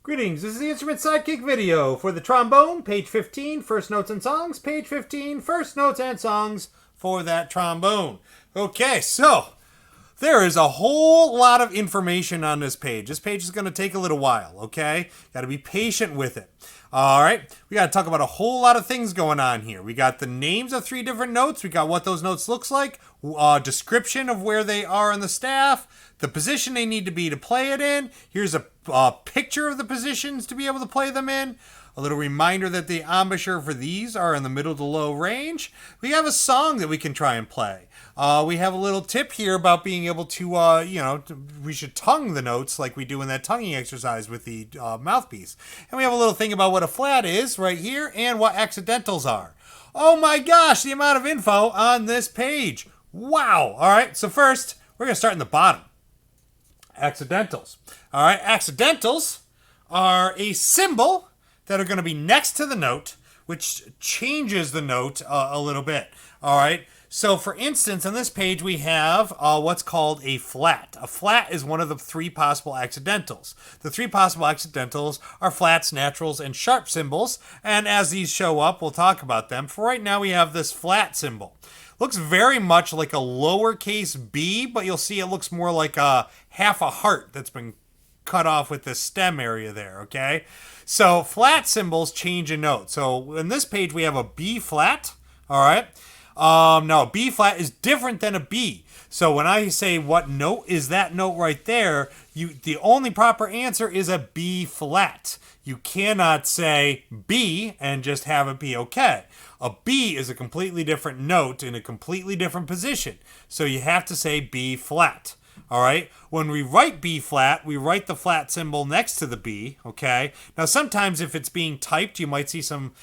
Greetings, this is the Instrument Sidekick video for the trombone, page 15, first notes and songs, page 15, first notes and songs for that trombone. Okay, so there is a whole lot of information on this page. This page is going to take a little while, okay? Got to be patient with it. All right, we got to talk about a whole lot of things going on here. We got the names of 3 different notes. We got what those notes looks like, description of where they are on the staff, the position they need to be to play it in. Here's a picture of the positions to be able to play them in. A little reminder that the embouchure for these are in the middle to low range. We have a song that we can try and play. We have a little tip here about being able to, we should tongue the notes like we do in that tonguing exercise with the mouthpiece. And we have a little thing about what a flat is right here and what accidentals are. Oh my gosh, the amount of info on this page. Wow. All right, so first, we're going to start in the bottom. Accidentals. All right, accidentals are a symbol that are going to be next to the note, which changes the note a little bit. All right. So, for instance, on this page, we have what's called a flat. A flat is one of the 3 possible accidentals. The 3 possible accidentals are flats, naturals, and sharp symbols. And as these show up, we'll talk about them. For right now, we have this flat symbol. Looks very much like a lowercase b, but you'll see it looks more like a half a heart that's been cut off with the stem area there, okay? So flat symbols change a note. So in this page, we have a B flat, all right? Now, a B flat is different than a B. So when I say what note is that note right there, the only proper answer is a B flat. You cannot say B and just have it be okay. A B is a completely different note in a completely different position. So you have to say B flat. All right. When we write B flat, we write the flat symbol next to the B. Okay. Now, sometimes if it's being typed, you might see some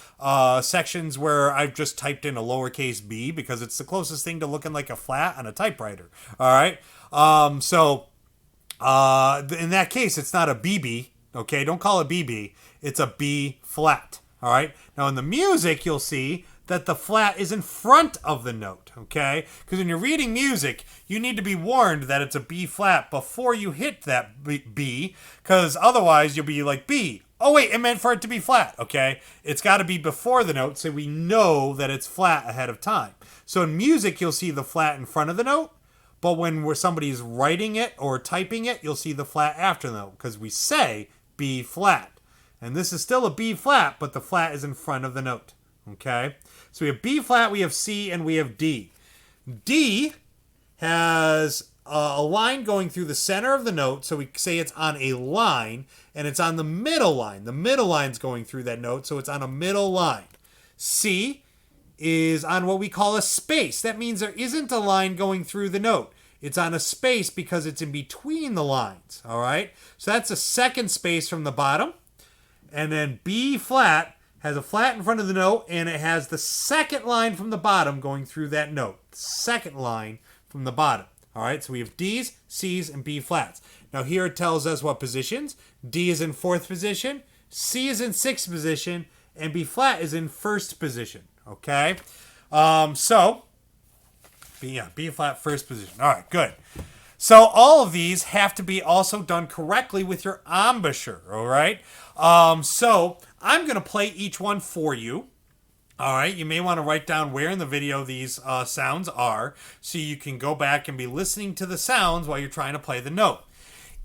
sections where I've just typed in a lowercase b because it's the closest thing to looking like a flat on a typewriter. All right. In that case, it's not a BB. Okay. Don't call it BB. It's a B flat. All right. Now, in the music, you'll see that the flat is in front of the note, okay? Because when you're reading music, you need to be warned that it's a B flat before you hit that B, because otherwise you'll be like B. Oh wait, it meant for it to be flat, okay? It's got to be before the note so we know that it's flat ahead of time. So in music, you'll see the flat in front of the note, but when somebody's writing it or typing it, you'll see the flat after the note, because we say B flat. And this is still a B flat, but the flat is in front of the note. Okay, so we have B flat, we have C, and we have D. D has a line going through the center of the note, so we say it's on a line, and it's on the middle line. The middle line's going through that note, so it's on a middle line. C is on what we call a space. That means there isn't a line going through the note. It's on a space because it's in between the lines, all right? So that's a second space from the bottom. And then B flat has a flat in front of the note, and it has the second line from the bottom going through that note. Second line from the bottom. All right, so we have D's, C's, and B flats. Now here it tells us what positions. D is in 4th position, C is in 6th position, and B flat is in 1st position. Okay, B flat 1st position. All right, good. So all of these have to be also done correctly with your embouchure, all right? So I'm going to play each one for you, all right? You may want to write down where in the video these sounds are so you can go back and be listening to the sounds while you're trying to play the note.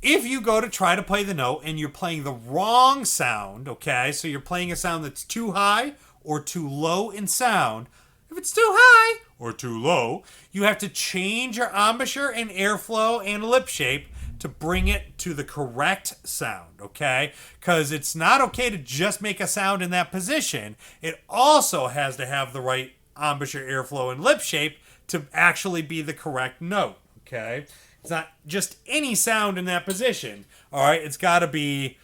If you go to try to play the note and you're playing the wrong sound, okay, so you're playing a sound that's too high or too low in sound, if it's too high or too low, you have to change your embouchure and airflow and lip shape to bring it to the correct sound, okay? Because it's not okay to just make a sound in that position. It also has to have the right embouchure, airflow, and lip shape to actually be the correct note, okay? It's not just any sound in that position, all right? It's got to be,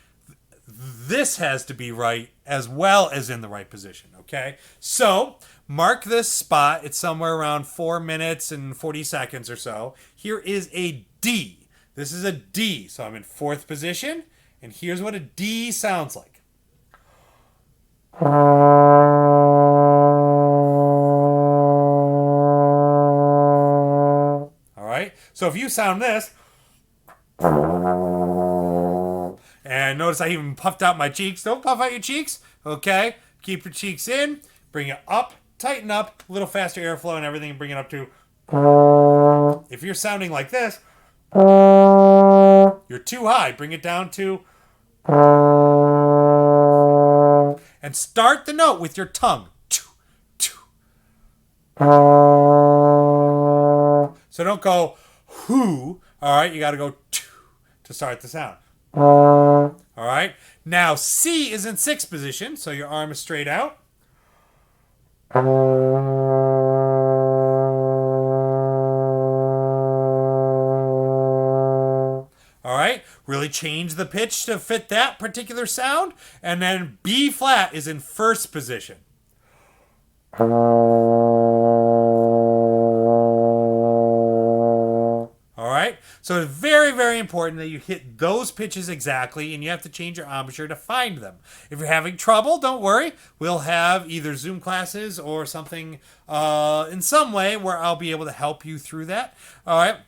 this has to be right as well as in the right position, okay? So mark this spot. It's somewhere around 4 minutes and 40 seconds or so. Here is a D. This is a D. So I'm in 4th position, and here's what a D sounds like. All right. So if you sound this, and Notice I even puffed out my cheeks. Don't puff out your cheeks. Okay. Keep your cheeks in. Bring it up. Tighten up. A little faster airflow and everything. And bring it up to... If you're sounding like this, you're too high. Bring it down to... And start the note with your tongue. So don't go whoo. All right, you got to go to start the sound. All right. Now C is in sixth position, so your arm is straight out. All right. Really change the pitch to fit that particular sound, and then B flat is in first position. So it's very, very important that you hit those pitches exactly, and you have to change your embouchure to find them. If you're having trouble, don't worry. We'll have either Zoom classes or something in some way where I'll be able to help you through that. All right.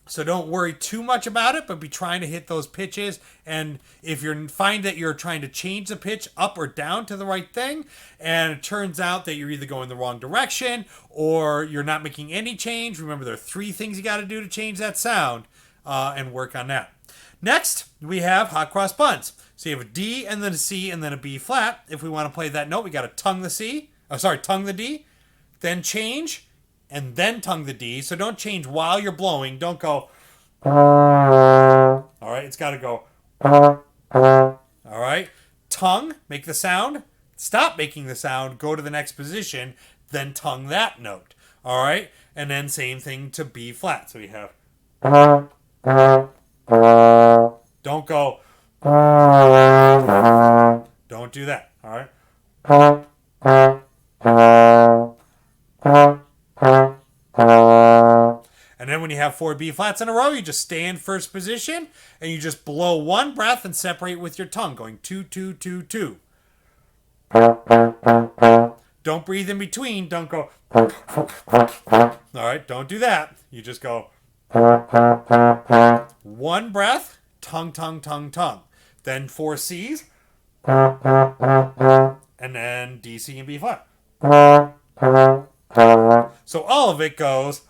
So don't worry too much about it, but be trying to hit those pitches. And if you find that you're trying to change the pitch up or down to the right thing, and it turns out that you're either going the wrong direction or you're not making any change, remember there are 3 things you got to do to change that sound, and work on that. Next, we have hot cross buns. So you have a D and then a C and then a B flat. If we want to play that note, we got to tongue the C. Tongue the D, then change, and then tongue the D. So don't change while you're blowing. Don't go. All right, it's got to go. All right, tongue, make the sound. Stop making the sound. Go to the next position. Then tongue that note. All right, and then same thing to B flat. So you have. Don't go. Don't do that. All right. And then when you have 4 B flats in a row, you just stay in first position and you just blow one breath and separate with your tongue, going 2, 2, 2, 2. Don't breathe in between. Don't go. All right, don't do that. You just go. One breath, tongue, tongue, tongue, tongue. Then 4 C's. And then D, C, and B flat. So all of it goes.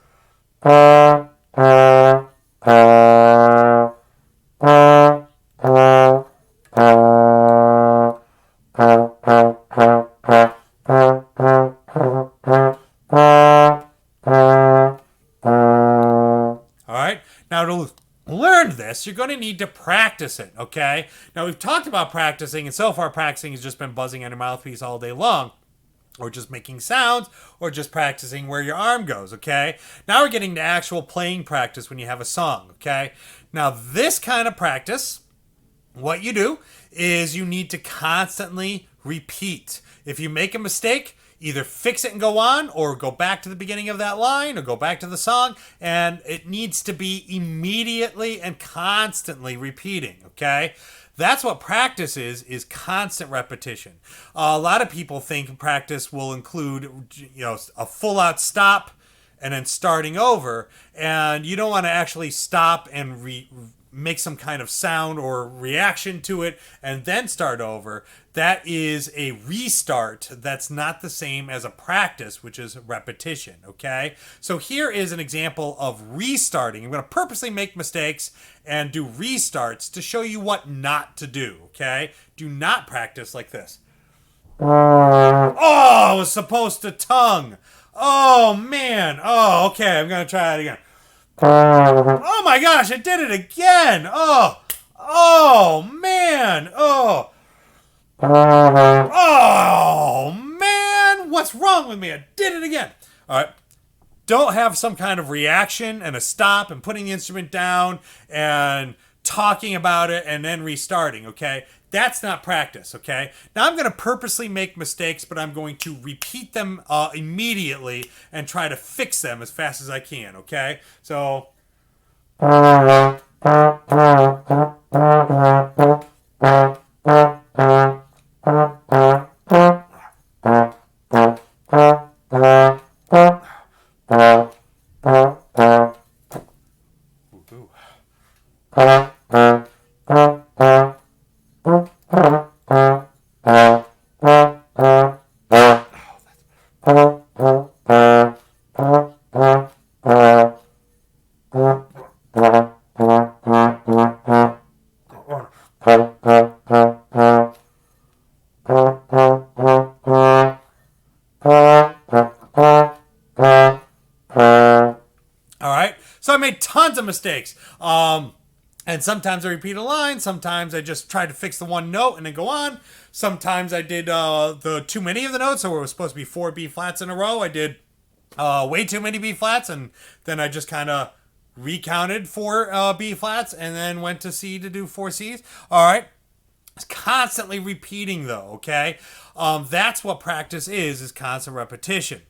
Now to learn this, you're going to need to practice it, okay? Now we've talked about practicing, and so far practicing has just been buzzing on your mouthpiece all day long, or just making sounds, or just practicing where your arm goes, okay? Now we're getting to actual playing practice when you have a song, okay? Now this kind of practice, what you do is you need to constantly repeat. If you make a mistake, either fix it and go on, or go back to the beginning of that line, or go back to the song, and it needs to be immediately and constantly repeating, okay? That's what practice is constant repetition. A lot of people think practice will include, a full-out stop and then starting over, and you don't want to actually stop and make some kind of sound or reaction to it and then start over. That is a restart. That's not the same as a practice, which is repetition, okay? So here is an example of restarting. I'm going to purposely make mistakes and do restarts to show you what not to do, okay? Do not practice like this. Oh, I was supposed to tongue. Oh, man. Oh, okay, I'm going to try it again. Oh my gosh, I did it again. Oh man. Oh man, what's wrong with me? I did it again. All right. Don't have some kind of reaction and a stop and putting the instrument down and talking about it and then restarting, okay? That's not practice, okay? Now I'm going to purposely make mistakes, but I'm going to repeat them immediately and try to fix them as fast as I can, okay? So... tons of mistakes. And sometimes I repeat a line. Sometimes I just try to fix the one note and then go on. Sometimes I did the too many of the notes, so it was supposed to be 4 B flats in a row. I did way too many B flats, and then I just kind of recounted 4 B flats and then went to C to do 4 Cs. All right. It's constantly repeating though, okay? That's what practice is constant repetition.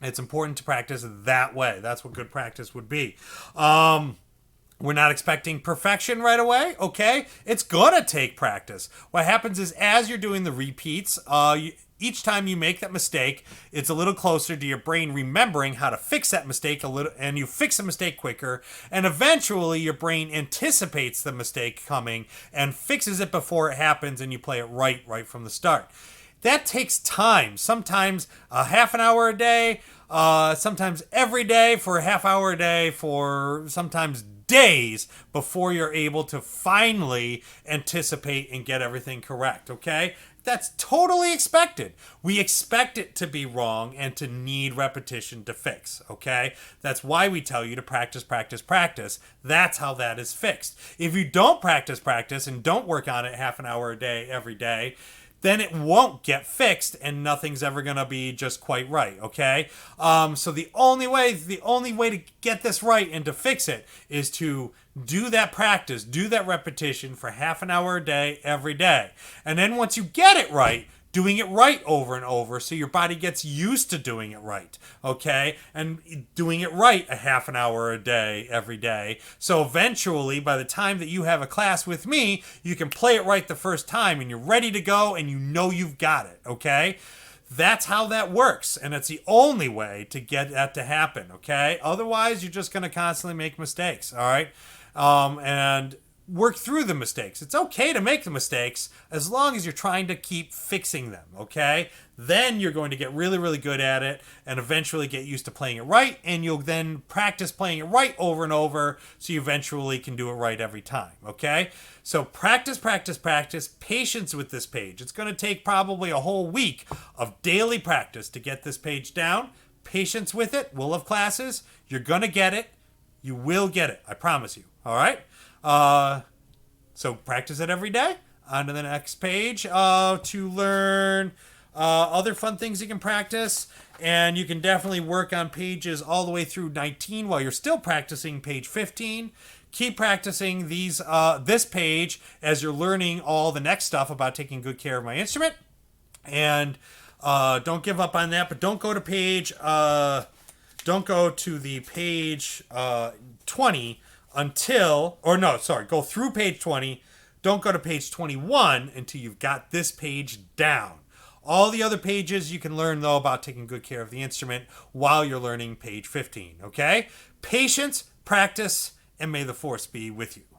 It's important to practice that way. That's what good practice would be. We're not expecting perfection right away, okay? It's gonna take practice. What happens is as you're doing the repeats, each time you make that mistake, it's a little closer to your brain remembering how to fix that mistake a little, and you fix the mistake quicker, and eventually your brain anticipates the mistake coming and fixes it before it happens, and you play it right from the start. That takes time. Sometimes a half an hour a day, sometimes every day for a half hour a day, for sometimes days before you're able to finally anticipate and get everything correct, okay? That's totally expected. We expect it to be wrong and to need repetition to fix, okay? That's why we tell you to practice, practice, practice. That's how that is fixed. If you don't practice, and don't work on it half an hour a day every day, then it won't get fixed and nothing's ever going to be just quite right, okay? So the only way to get this right and to fix it is to do that practice, do that repetition for half an hour a day every day. And then once you get it right, doing it right over and over so your body gets used to doing it right, okay? And doing it right a half an hour a day every day. So eventually, by the time that you have a class with me, you can play it right the first time and you're ready to go and you know you've got it, okay? That's how that works, and it's the only way to get that to happen, okay? Otherwise, you're just going to constantly make mistakes, all right? And work through the mistakes. It's okay to make the mistakes as long as you're trying to keep fixing them, okay? Then you're going to get really, really good at it and eventually get used to playing it right, and you'll then practice playing it right over and over so you eventually can do it right every time, okay? So practice, practice, practice, patience with this page. It's going to take probably a whole week of daily practice to get this page down. Patience with it. We'll have classes. You're going to get it. You will get it. I promise you, all right? So practice it every day. On to the next page to learn other fun things you can practice. And you can definitely work on pages all the way through 19 while you're still practicing page 15. Keep practicing this page as you're learning all the next stuff about taking good care of my instrument. And don't give up on that, but don't go to the page 20 go through page 20. Don't go to page 21 until you've got this page down. All the other pages you can learn, though, about taking good care of the instrument while you're learning page 15, okay? Patience, practice, and may the force be with you.